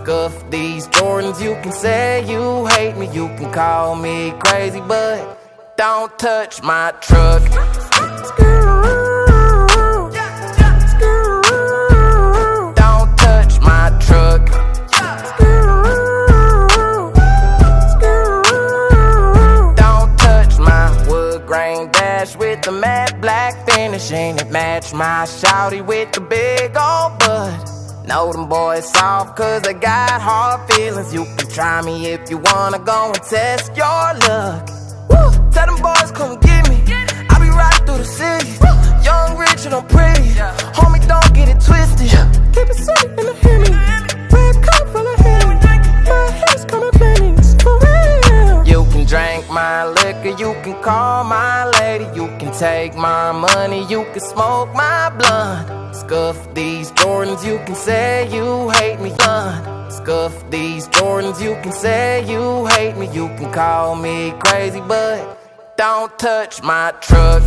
Scuff these Jordans, you can say you hate me, you can call me crazy, but don't touch my truck. Don't touch my truck. Don't touch my wood grain dash with the matte black finish. Ain't it match my shawty with the big old butt? Know them boys soft cause they got hard feelings. You can try me if you wanna go and test your luck. Woo! Tell them boys come get me. I be riding through the city. Young, rich, and I'm pretty. Homie, don't get it twisted. Keep it sweet in the Hemi. Red cup full of Henny. My hips coming pennies for real. You can drink my liquor, you can call my lady, you can take my money, you can smoke my blunt. Scuff these Jordans, you can say you hate me, Scuff these Jordans, you can say you hate me, you can call me crazy, but don't touch my truck.